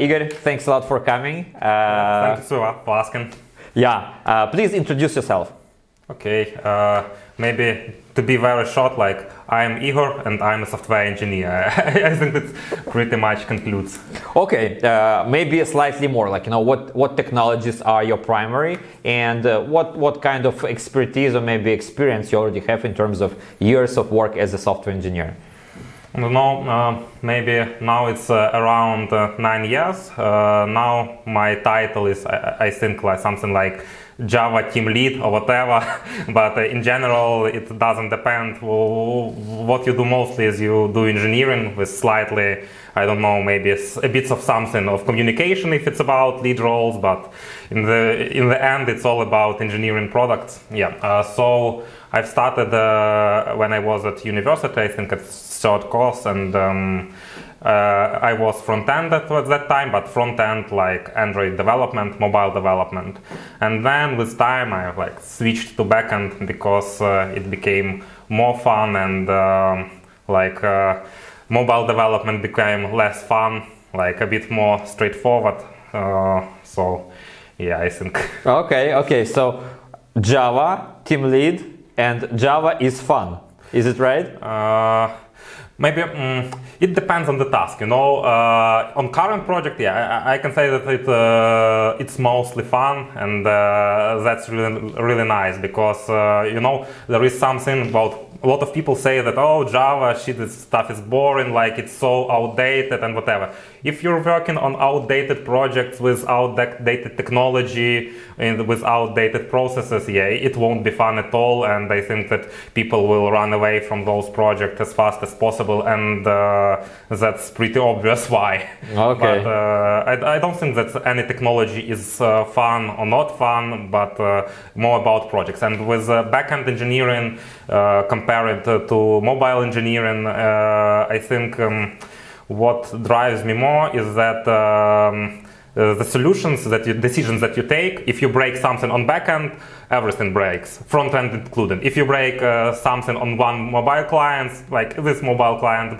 Igor, thanks a lot for coming. Thank you so much for asking. Yeah, please introduce yourself. Okay, maybe to be very short, like I'm Ihor and I'm a software engineer. I think that pretty much concludes. Okay, maybe slightly more, like, what technologies are your primary, and what kind of expertise or maybe experience you already have in terms of years of work as a software engineer? Maybe now it's around 9 years. Now my title is, I think, like something like Java team lead or whatever, but in general it doesn't depend. What you do mostly is you do engineering with slightly, I don't know, maybe a bit of something of communication if it's about lead roles, but in the end it's all about engineering products. Yeah. So I've started when I was at university, I think at third course, and I was front-end at that time, but front-end like Android development, mobile development. And then with time I like switched to backend because it became more fun, and mobile development became less fun, like a bit more straightforward. So yeah, I think. Okay, so Java, team lead, and Java is fun. Is it right? Maybe it depends on the task, on current project, yeah, I can say that it's mostly fun, and that's really nice, because there is something about, a lot of people say that, oh, Java this stuff is boring, like it's so outdated and whatever. If you're working on outdated projects with outdated technology and with outdated processes, yeah, it won't be fun at all, and I think that people will run away from those projects as fast as possible, and that's pretty obvious why. Okay. But I don't think that any technology is fun or not fun, but more about projects. And with backend engineering, compared to mobile engineering, I think what drives me more is that the solutions decisions that you take. If you break something on backend, everything breaks, front end included. If you break something on one mobile client, like this mobile client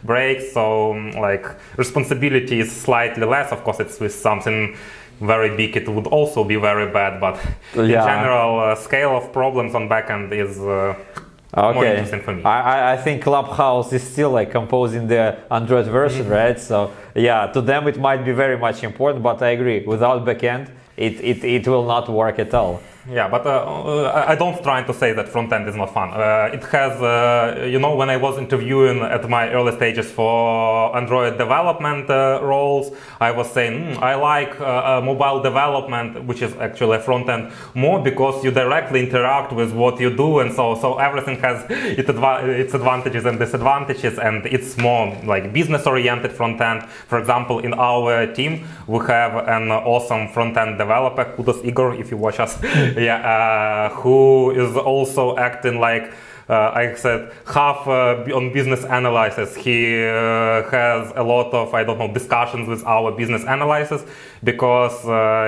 breaks, so like responsibility is slightly less. Of course, it's with something very big, it would also be very bad, but in general, scale of problems on backend is more interesting for me. I think Clubhouse is still like composing the Android version, right? So yeah, to them it might be very much important, but I agree, without backend, it will not work at all. Yeah, but I don't try to say that front end is not fun. It has, when I was interviewing at my early stages for Android development roles, I was saying I like mobile development, which is actually a front end, more because you directly interact with what you do, and so everything has its advantages and disadvantages, and it's more like business oriented front end. For example, in our team we have an awesome front end developer, kudos Igor if you watch us. Yeah, who is also acting like, I said, half on business analysis. He has a lot of, I don't know, discussions with our business analysis, because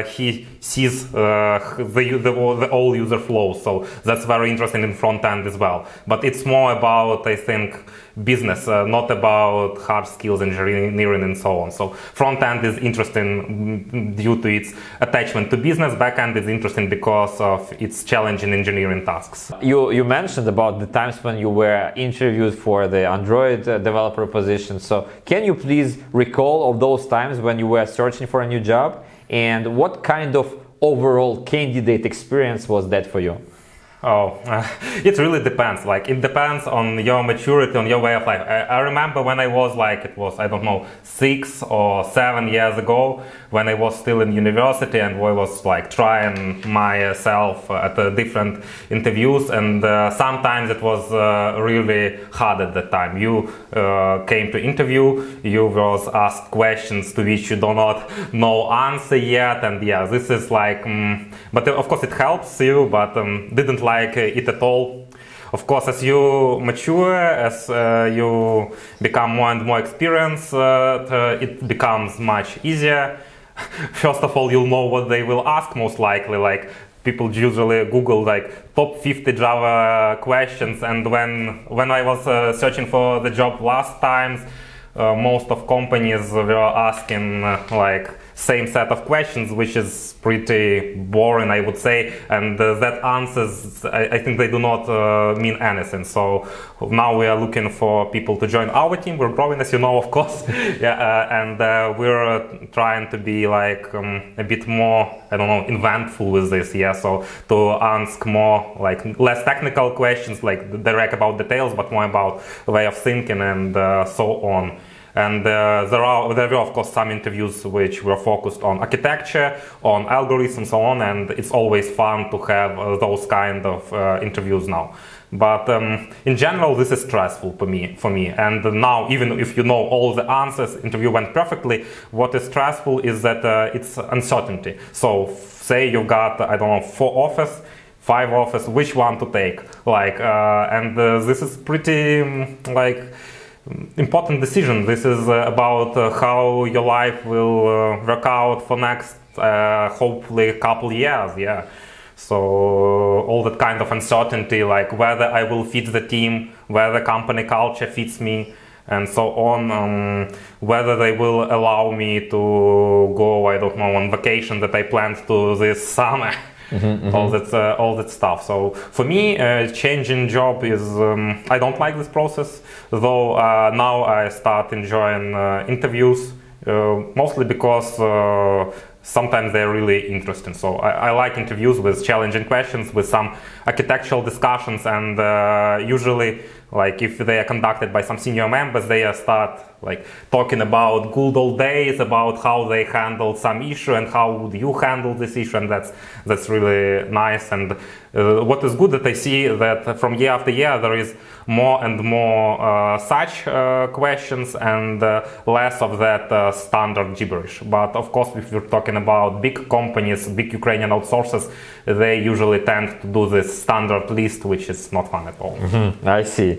he sees the all user flows. So that's very interesting in front end as well. But it's more about, I think, business, not about hard skills, engineering, and so on. So front end is interesting due to its attachment to business. Back end is interesting because of its challenging engineering tasks. You mentioned about the times when you were interviewed for the Android developer position. So can you please recall of those times when you were searching for a new job, and what kind of overall candidate experience was that for you? Oh, it really depends. Like, it depends on your maturity, on your way of life. I remember when I was like, it was, I don't know, 6 or 7 years ago, when I was still in university, and I was like trying myself at different interviews, and sometimes it was really hard at that time. You came to interview, you was asked questions to which you do not know answer yet, and yeah, this is like, but of course it helps you, but didn't like it at all. Of course, as you mature, as you become more and more experienced, it becomes much easier. First of all, you'll know what they will ask most likely, like people usually Google like top 50 Java questions, and when I was searching for the job last times, most of companies were asking like same set of questions, which is pretty boring, I would say, and that answers, I think they do not mean anything. So now we are looking for people to join our team. We're growing, as you know, of course. Yeah, and we're trying to be like a bit more, I don't know, inventful with this. Yeah, so to ask more like less technical questions, like direct about details, but more about way of thinking and so on. And there were of course some interviews which were focused on architecture, on algorithms, and so on. And it's always fun to have those kind of interviews now. But in general, this is stressful for me. And now, even if you know all the answers, interview went perfectly. What is stressful is that it's uncertainty. So say you've got, I don't know, 4 offers, 5 offers, which one to take? Like, and this is pretty like important decision. This is about how your life will work out for next hopefully a couple years. Yeah, so all that kind of uncertainty, like whether I will fit the team, whether company culture fits me, and so on, whether they will allow me to go, I don't know, on vacation that I planned to this summer. All that stuff. So for me, changing job is I don't like this process, though now I start enjoying interviews, mostly because sometimes they're really interesting. So I like interviews with challenging questions, with some architectural discussions, and usually, like if they are conducted by some senior members, they start like talking about good old days, about how they handled some issue and how would you handle this issue, and that's really nice. And what is good that I see that from year after year there is more and more such questions and less of that standard gibberish. But of course, if you're talking about big companies, big Ukrainian outsourcers, they usually tend to do this standard list, which is not fun at all. I see.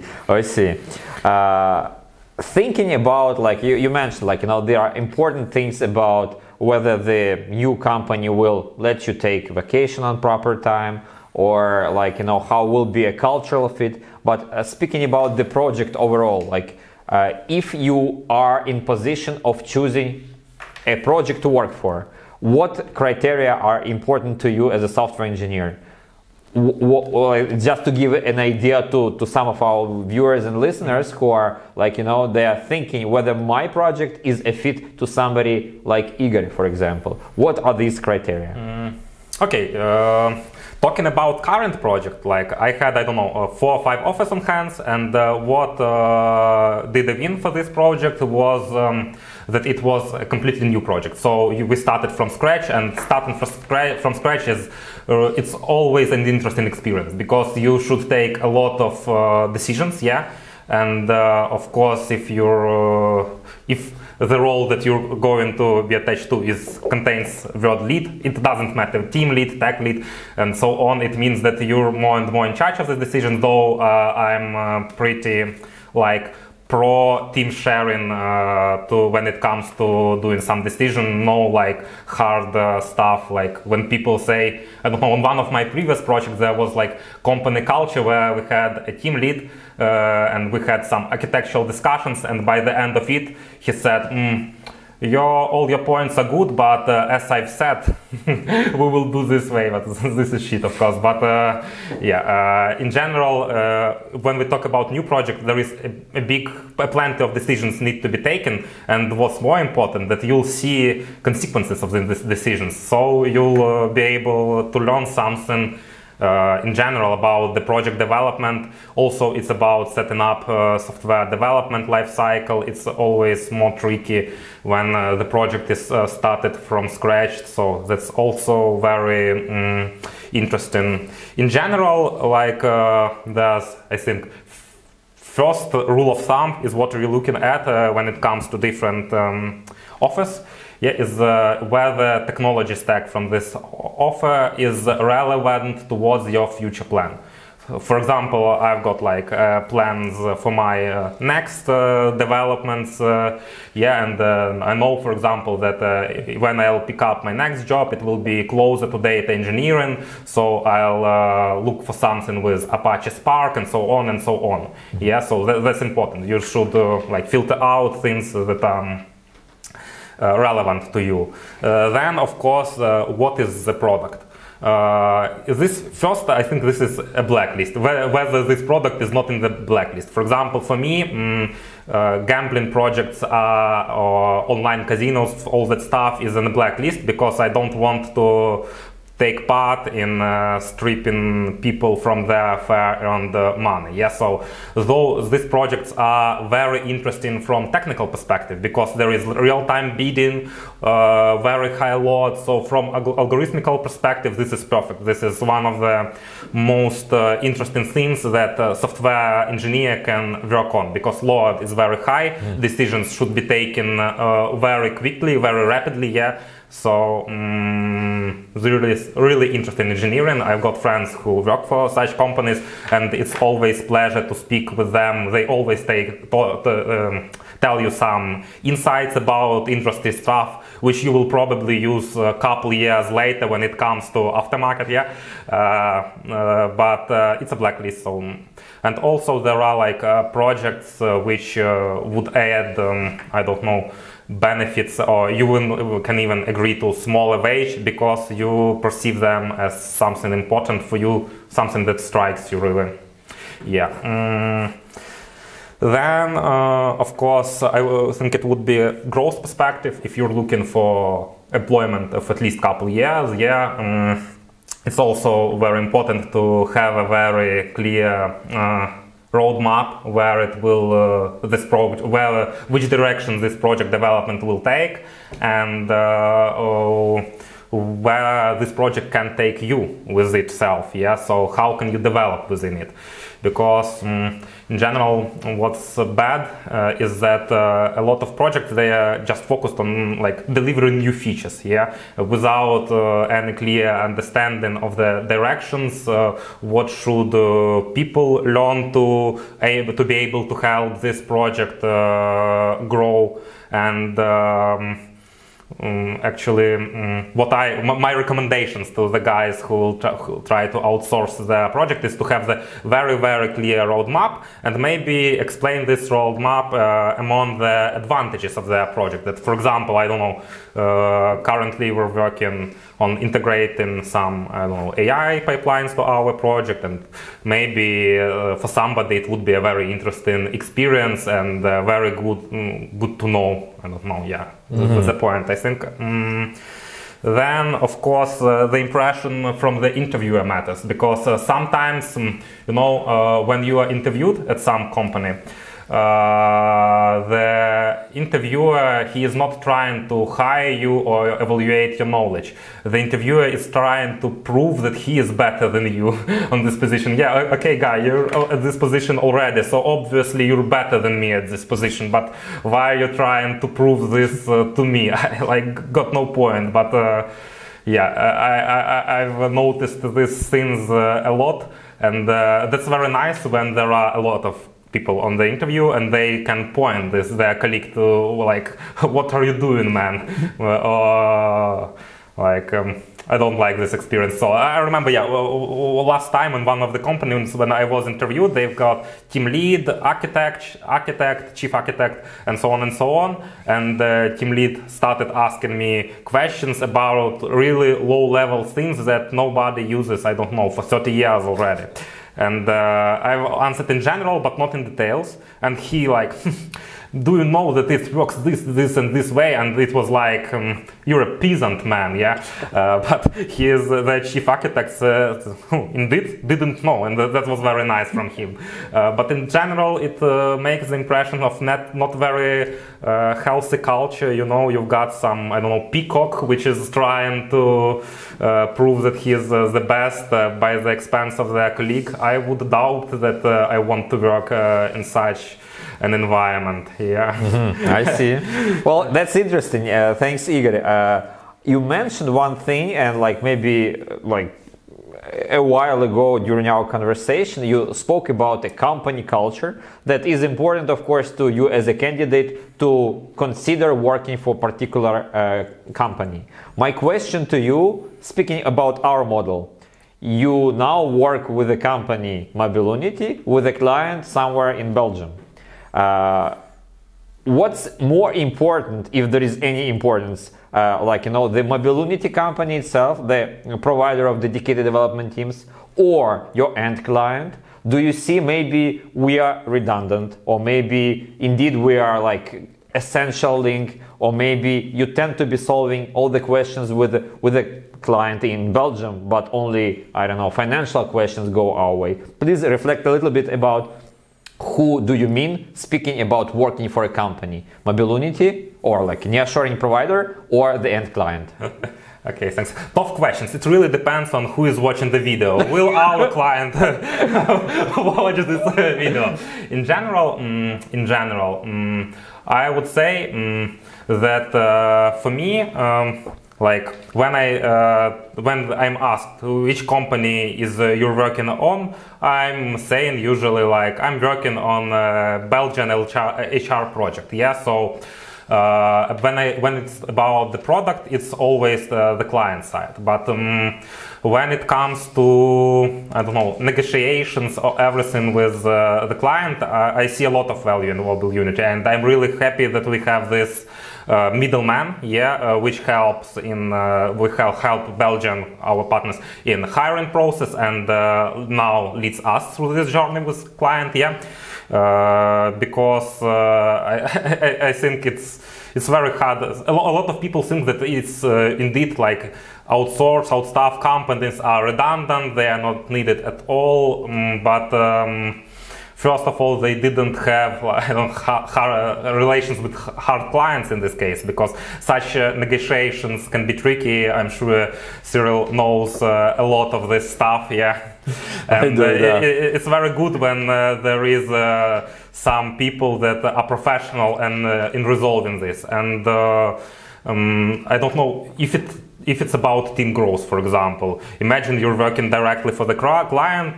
Thinking about, like you mentioned, like, you know, there are important things about whether the new company will let you take vacation on proper time, or like, you know, how will be a cultural fit. But speaking about the project overall, like if you are in position of choosing a project to work for, what criteria are important to you as a software engineer? Just to give an idea to some of our viewers and listeners who are like, you know, they are thinking whether my project is a fit to somebody like Igor, for example. What are these criteria? Okay, talking about current project, like I had, I don't know, 4 or 5 offers on hands, and what did the win for this project was that it was a completely new project. So we started from scratch, and starting from scratch is it's always an interesting experience, because you should take a lot of decisions, yeah. And of course, if the role that you're going to be attached to contains word lead, it doesn't matter, team lead, tech lead, and so on. It means that you're more and more in charge of the decision, though I'm pretty like pro team sharing when it comes to doing some decision, no like hard stuff. Like when people say, I don't know, on one of my previous projects there was like company culture where we had a team lead and we had some architectural discussions, and by the end of it he said, all your points are good, but as I've said, we will do this way. But this is shit, of course. But in general, when we talk about new project, there is plenty of decisions need to be taken. And what's more important, that you'll see consequences of these decisions. So you'll be able to learn something in general about the project development. Also, it's about setting up software development lifecycle. It's always more tricky when the project is started from scratch. So that's also very interesting. In general, like there's, I think, first rule of thumb is what we're looking at when it comes to different offers. Yeah, is where the technology stack from this offer is relevant towards your future plan. for example, I've got like plans for my next developments, and I know, for example, that when I'll pick up my next job, it will be closer to data engineering, so I'll look for something with Apache Spark and so on and so on. Yeah, so that's important. You should like filter out things that are relevant to you. Then, of course, what is the product? This first, I think this is a blacklist, whether this product is not in the blacklist. For example, for me, gambling projects or online casinos, all that stuff is in the blacklist because I don't want to take part in stripping people from their fair-earned money. Yeah, so though these projects are very interesting from technical perspective because there is real-time bidding, very high load. So from algorithmical perspective, this is perfect. This is one of the most interesting things that software engineer can work on because load is very high. Decisions should be taken very quickly, very rapidly. Yeah. So really interesting engineering. I've got friends who work for such companies, and it's always pleasure to speak with them. They always tell you some insights about interesting stuff, which you will probably use a couple years later when it comes to aftermarket. Yeah, but it's a blacklist. So, and also there are like projects which would add, I don't know, benefits, or you can even agree to smaller wage because you perceive them as something important for you, something that strikes you really. Yeah. Then, of course, I think it would be a growth perspective if you're looking for employment of at least a couple years. Yeah. It's also very important to have a very clear roadmap where it will which direction this project development will take, and where this project can take you with itself. Yeah, so how can you develop within it? Because in general, what's bad is that a lot of projects, they are just focused on like delivering new features, yeah, without any clear understanding of the directions. What should people learn to be able to help this project grow? And my recommendations to the guys who try to outsource the project is to have the very clear roadmap and maybe explain this roadmap among the advantages of the project. That, for example, I don't know, currently we're working on integrating some, I don't know, AI pipelines to our project, and maybe for somebody it would be a very interesting experience and very good to know. I don't know, yeah, that's the point, I think. Then, of course, the impression from the interviewer matters, because sometimes, when you are interviewed at some company, the interviewer, he is not trying to hire you or evaluate your knowledge. The interviewer is trying to prove that he is better than you on this position. Yeah, okay, guy, you're at this position already, so obviously you're better than me at this position. But why are you trying to prove this to me? I got no point. But I've noticed these things a lot, and that's very nice when there are a lot of people on the interview and they can point their colleague to like, what are you doing, man? I don't like this experience. So I remember, last time in one of the companies when I was interviewed, they've got team lead, architect, chief architect, and so on and so on. And the team lead started asking me questions about really low-level things that nobody uses, I don't know, for 30 years already. And I've answered in general, but not in details. And he like, do you know that it works this and this way? And it was like, you're a peasant, man, yeah? But he is the chief architect, indeed didn't know, and that was very nice from him. But in general, it makes the impression of not very healthy culture. You've got some, I don't know, peacock, which is trying to prove that he is the best by the expense of their colleague. I would doubt that I want to work in such an environment here. I see. Well, that's interesting. Thanks, Igor. You mentioned one thing, and maybe a while ago during our conversation, you spoke about a company culture that is important, of course, to you as a candidate to consider working for a particular company. My question to you, speaking about our model, you now work with a company, Mobilunity, with a client somewhere in Belgium. What's more important, if there is any importance, the Mobilunity company itself, the provider of dedicated development teams, or your end client? Do you see maybe we are redundant, or maybe indeed we are like essential link, or maybe you tend to be solving all the questions with a client in Belgium, but only, I don't know, financial questions go our way? Please reflect a little bit about who do you mean speaking about working for a company, Mobilunity or like nearshoring provider or the end client? Okay, thanks. Tough questions. It really depends on who is watching the video. Will our client watch this video? In general, I would say that for me, like when I'm asked which company is you're working on, I'm saying usually like I'm working on a Belgian HR project. Yeah, so when it's about the product, it's always the client side. But when it comes to, I don't know, negotiations or everything with the client, I see a lot of value in Mobilunity, and I'm really happy that we have this middleman, which helps we help Belgium, our partners, in hiring process, and now leads us through this journey with client, because I think it's very hard. A lot of people think that it's indeed like outstaff companies are redundant, they are not needed at all, but first of all, they didn't have relations with hard clients in this case, because such negotiations can be tricky. I'm sure Cyril knows a lot of this stuff, and it's very good when there is some people that are professional and in resolving this. And I don't know if it's about team growth, for example. Imagine you're working directly for the client,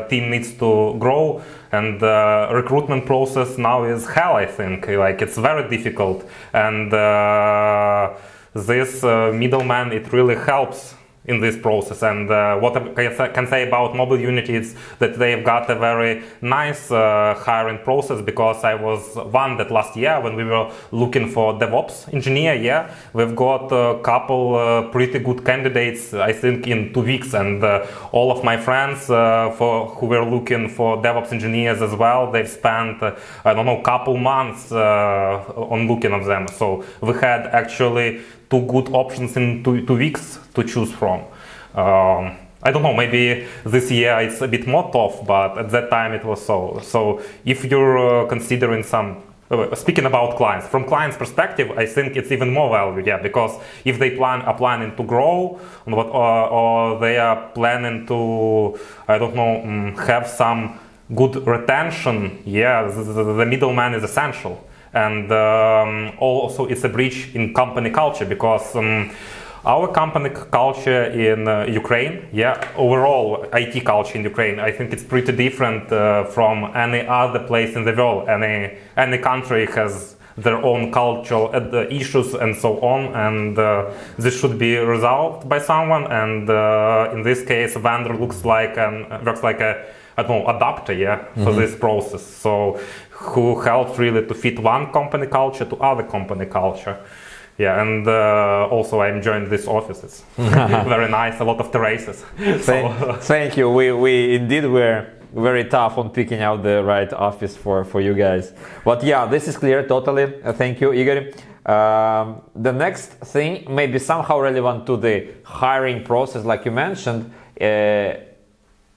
team needs to grow, and the recruitment process now is hell, I think. Like, it's very difficult, and this middleman, it really helps in this process. And what I can say about Mobilunity is that they've got a very nice hiring process, because I was one that last year when we were looking for DevOps engineer, we've got a couple pretty good candidates, I think, in 2 weeks, and all of my friends who were looking for DevOps engineers as well, they've spent I don't know, couple months on looking at them. So we had actually 2 good options in 2 weeks to choose from. I don't know, maybe this year it's a bit more tough, but at that time it was so. So if you're considering some, speaking about clients, from clients' perspective, I think it's even more value, because if they are planning to grow, or they are planning to, I don't know, have some good retention, the middleman is essential. And also it's a breach in company culture, because our company culture in Ukraine, overall IT culture in Ukraine, I think it's pretty different from any other place in the world. Any country has their own cultural issues and so on, and this should be resolved by someone. And in this case, vendor works like a adapter, for this process. So who helps really to fit one company culture to other company culture. And also I'm enjoying this office. It's very nice, a lot of terraces. Thank you. We indeed were very tough on picking out the right office for you guys. But this is clear totally. Thank you, Igor. The next thing may be somehow relevant to the hiring process, like you mentioned.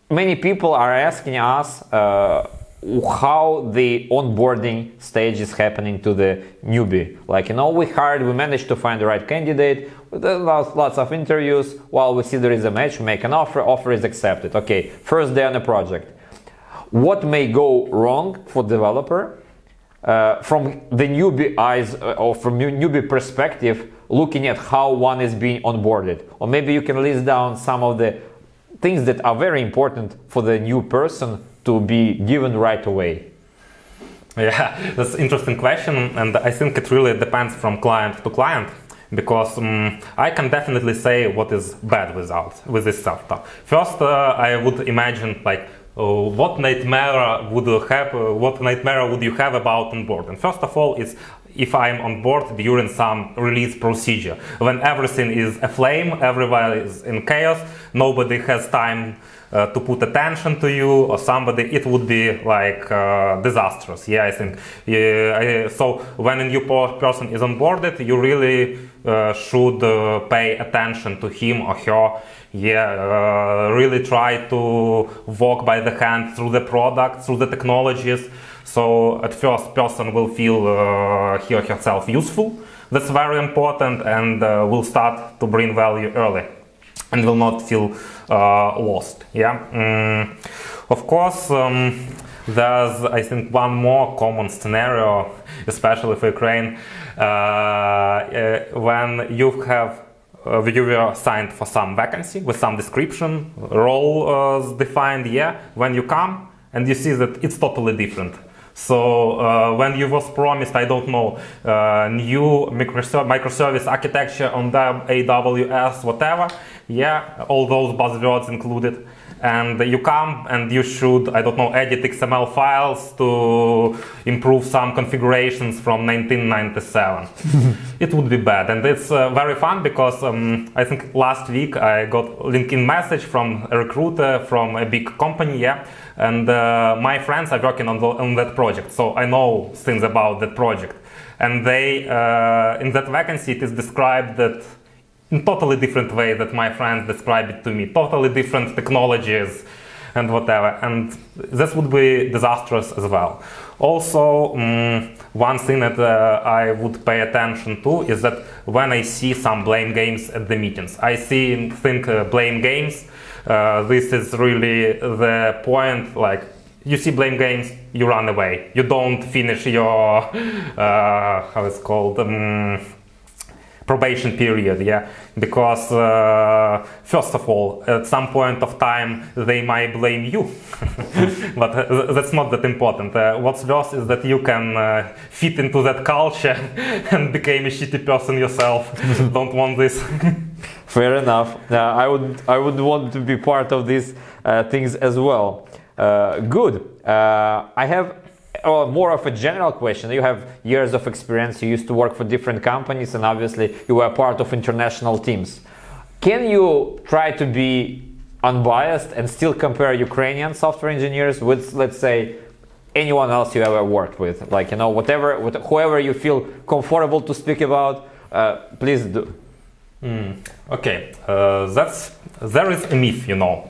Many people are asking us how the onboarding stage is happening to the newbie. Like, we managed to find the right candidate, lots of interviews. While we see there is a match, make an offer is accepted. Okay, first day on the project. What may go wrong for developer from the newbie eyes or from newbie perspective, looking at how one is being onboarded? Or maybe you can list down some of the things that are very important for the new person to be given right away? Yeah, that's an interesting question, and I think it really depends from client to client, because I can definitely say what is bad with this stuff. First, I would imagine like what nightmare would you have about onboarding? First of all, is if I'm on board during some release procedure, when everything is aflame, everybody is in chaos, nobody has time to put attention to you or somebody, it would be like disastrous. Yeah, I think. So when a new person is onboarded, you really should pay attention to him or her. Yeah, really try to walk by the hand through the product, through the technologies. So at first, person will feel he or herself useful. That's very important, and will start to bring value early, and will not feel lost. Yeah. Of course, there's, I think, one more common scenario, especially for Ukraine, when you were signed for some vacancy with some description, role defined. Yeah. When you come and you see that it's totally different. So when you was promised, I don't know, new microservice architecture on the AWS, whatever, yeah, all those buzzwords included, and you come and you should, I don't know, edit XML files to improve some configurations from 1997. It would be bad, and it's very fun because I think last week I got a LinkedIn message from a recruiter from a big company, yeah, and my friends are working on that project, so I know things about that project. And they, in that vacancy, it is described that in totally different way that my friends describe it to me, totally different technologies and whatever, and this would be disastrous as well. Also, one thing that I would pay attention to is that when I see some blame games at the meetings, I think blame games, this is really the point, like, you see blame games, you run away. You don't finish your, how it's called, probation period, yeah, because first of all, at some point of time they might blame you, but that's not that important. What's worse is that you can fit into that culture and become a shitty person yourself. Don't want this. Fair enough. I would want to be part of these things as well. Good. I have more of a general question. You have years of experience, you used to work for different companies, and obviously you were part of international teams. Can you try to be unbiased and still compare Ukrainian software engineers with, let's say, anyone else you ever worked with? Like, you know, whoever you feel comfortable to speak about, please do. Okay, there is a myth, you know,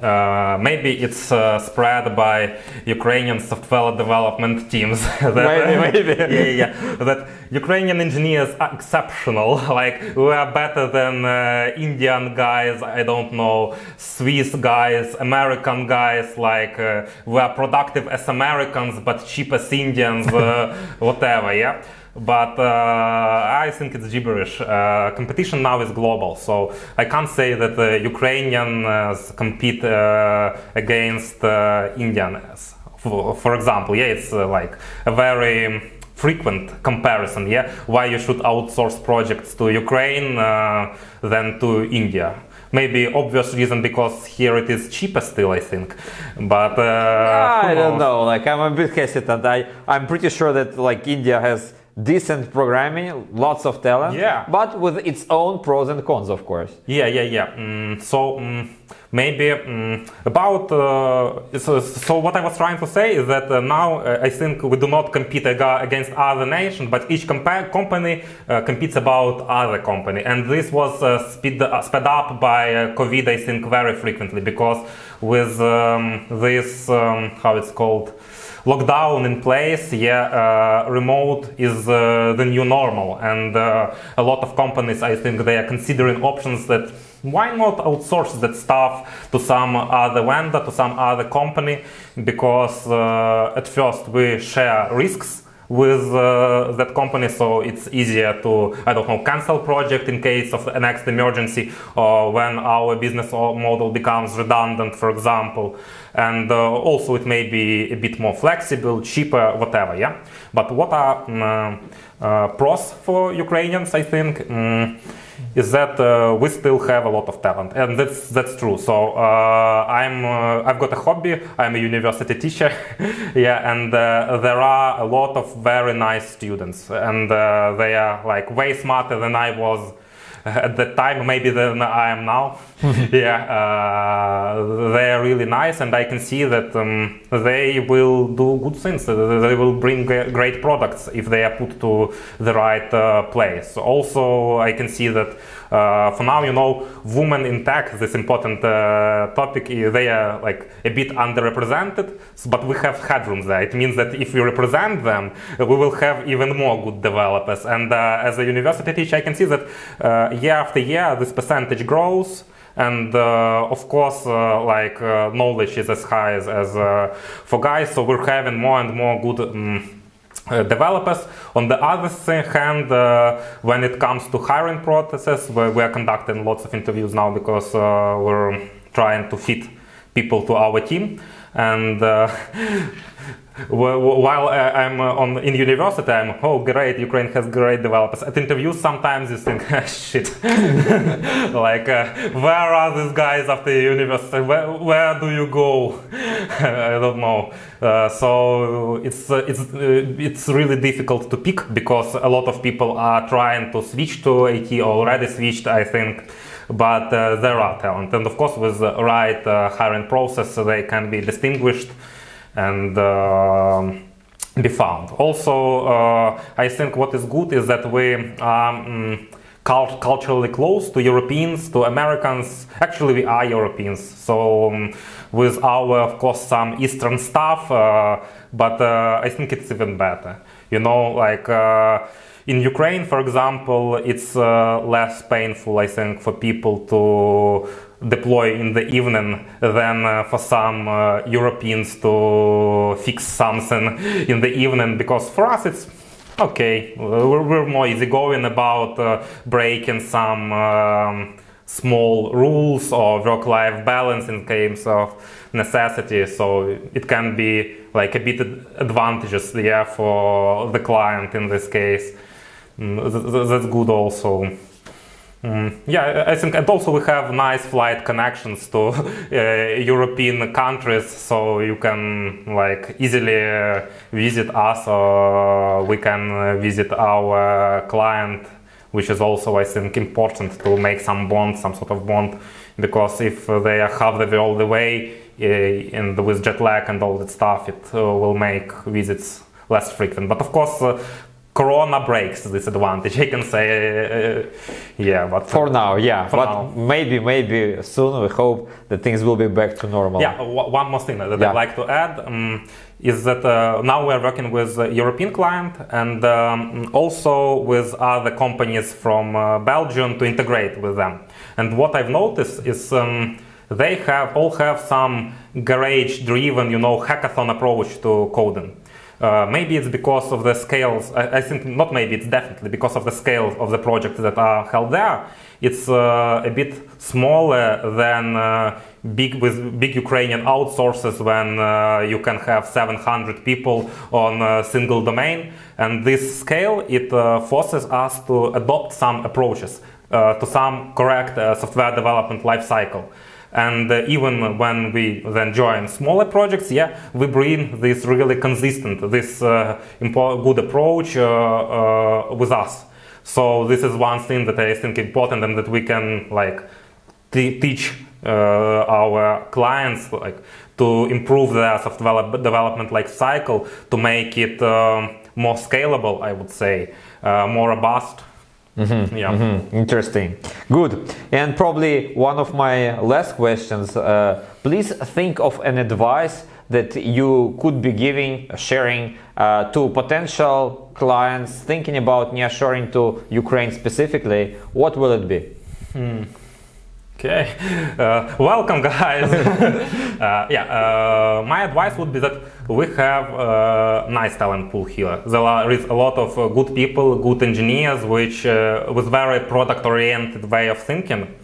maybe it's spread by Ukrainian software development teams that, maybe. that Ukrainian engineers are exceptional, like we are better than Indian guys, I don't know, Swiss guys, American guys, like we are productive as Americans but cheap as Indians, whatever, yeah. But I think it's gibberish. Competition now is global, so I can't say that Ukrainians compete against Indians. For example, yeah, it's like a very frequent comparison. Yeah, why you should outsource projects to Ukraine than to India? Maybe obvious reason because here it is cheaper still, I think. But I don't know. Like, I'm a bit hesitant. I'm pretty sure that like India has decent programming, lots of talent, yeah, but with its own pros and cons, of course. Yeah. So maybe about so what I was trying to say is that now I think we do not compete against other nations, but each company competes about other company, and this was sped up by COVID, I think, very frequently, because with this how it's called, lockdown in place, yeah, remote is the new normal, and a lot of companies, I think, they are considering options that why not outsource that stuff to some other vendor, to some other company, because at first we share risks, with that company, so it's easier to, I don't know, cancel project in case of the next emergency, or when our business model becomes redundant, for example. And also it may be a bit more flexible, cheaper, whatever, yeah. But what are pros for Ukrainians, I think, is that we still have a lot of talent, and that's true. So I've got a hobby. I'm a university teacher, yeah, and there are a lot of very nice students, and they are like way smarter than I was at that time, maybe than I am now. Yeah, they are really nice, and I can see that they will do good things. They will bring great products if they are put to the right place. Also, I can see that for now, you know, women in tech, this important topic, they are like a bit underrepresented, but we have headroom there. It means that if we represent them, we will have even more good developers. And as a university teacher, I can see that year after year, this percentage grows. And of course, knowledge is as high as for guys, so we're having more and more good developers. On the other hand, when it comes to hiring processes, we are conducting lots of interviews now because we're trying to fit people to our team. And while I'm in university, I'm, oh great, Ukraine has great developers. At interviews sometimes you think, shit, like where are these guys after university? Where do you go? I don't know. So it's really difficult to pick because a lot of people are trying to switch to IT, already switched, I think. But there are talent, and of course with the right hiring process they can be distinguished and be found. Also, I think what is good is that we are culturally close to Europeans, to Americans. Actually, we are Europeans, so with our, of course, some Eastern stuff, but I think it's even better. You know, like in Ukraine, for example, it's less painful, I think, for people to deploy in the evening than for some Europeans to fix something in the evening, because for us it's okay, we're more easygoing about breaking some small rules or work-life balance in case of necessity, so it can be like a bit advantageous, yeah, for the client in this case. That's good also. Yeah, I think, and also we have nice flight connections to European countries, so you can like easily visit us, or we can visit our client, which is also, I think, important to make some bond, some sort of bond, because if they are half the world away and with jet lag and all that stuff, it will make visits less frequent. But of course, Corona breaks this advantage, I can say, yeah. But for now, yeah. For but now. maybe soon we hope that things will be back to normal. Yeah. One more thing that I'd like to add is that now we're working with a European client and also with other companies from Belgium to integrate with them. And what I've noticed is they all have some garage-driven, you know, hackathon approach to coding. Maybe it's because of the scales, I think not maybe, it's definitely because of the scale of the projects that are held there. It's a bit smaller than big Ukrainian outsources when you can have 700 people on a single domain. And this scale, it forces us to adopt some approaches to some correct software development lifecycle. And even when we then join smaller projects, yeah, we bring this really consistent, this good approach with us. So this is one thing that I think important, and that we can like teach our clients like to improve their software development life cycle, to make it more scalable, I would say, more robust. Mm-hmm, yeah. Mm-hmm. Interesting. Good. And probably one of my last questions, please think of an advice that you could be sharing to potential clients thinking about nearshoring to Ukraine specifically. What will it be? Okay, welcome guys. My advice would be that we have a nice talent pool here. There is a lot of good people, good engineers, which with very product-oriented way of thinking.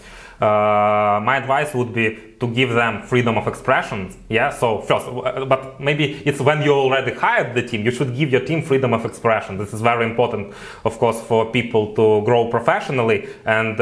My advice would be to give them freedom of expression. Yeah, so first, but maybe it's when you already hired the team, you should give your team freedom of expression. This is very important, of course, for people to grow professionally, and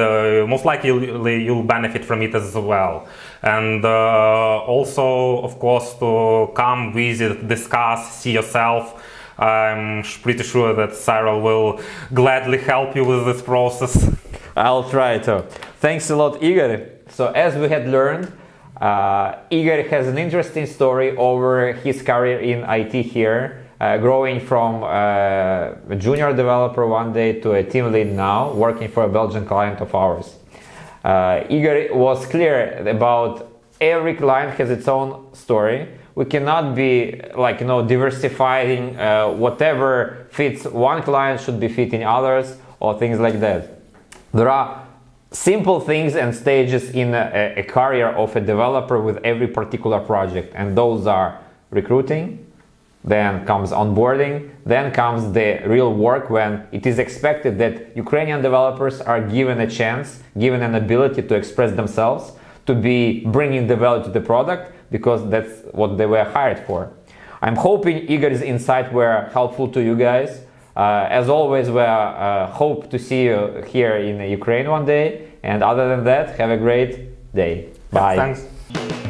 most likely you'll benefit from it as well. And also, of course, to come, visit, discuss, see yourself. I'm pretty sure that Cyril will gladly help you with this process. I'll try to. Thanks a lot, Ihor. So as we had learned, Ihor has an interesting story over his career in IT here, growing from a junior developer one day to a team lead now, working for a Belgian client of ours. Ihor was clear about every client has its own story. We cannot be diversifying whatever fits one client should be fitting others or things like that. There are simple things and stages in a career of a developer with every particular project, and those are recruiting, then comes onboarding, then comes the real work when it is expected that Ukrainian developers are given a chance, given an ability to express themselves, to be bringing the value to the product, because that's what they were hired for. I'm hoping Ihor's insights were helpful to you guys. As always, we hope to see you here in Ukraine one day. And other than that, have a great day. Bye. Thanks.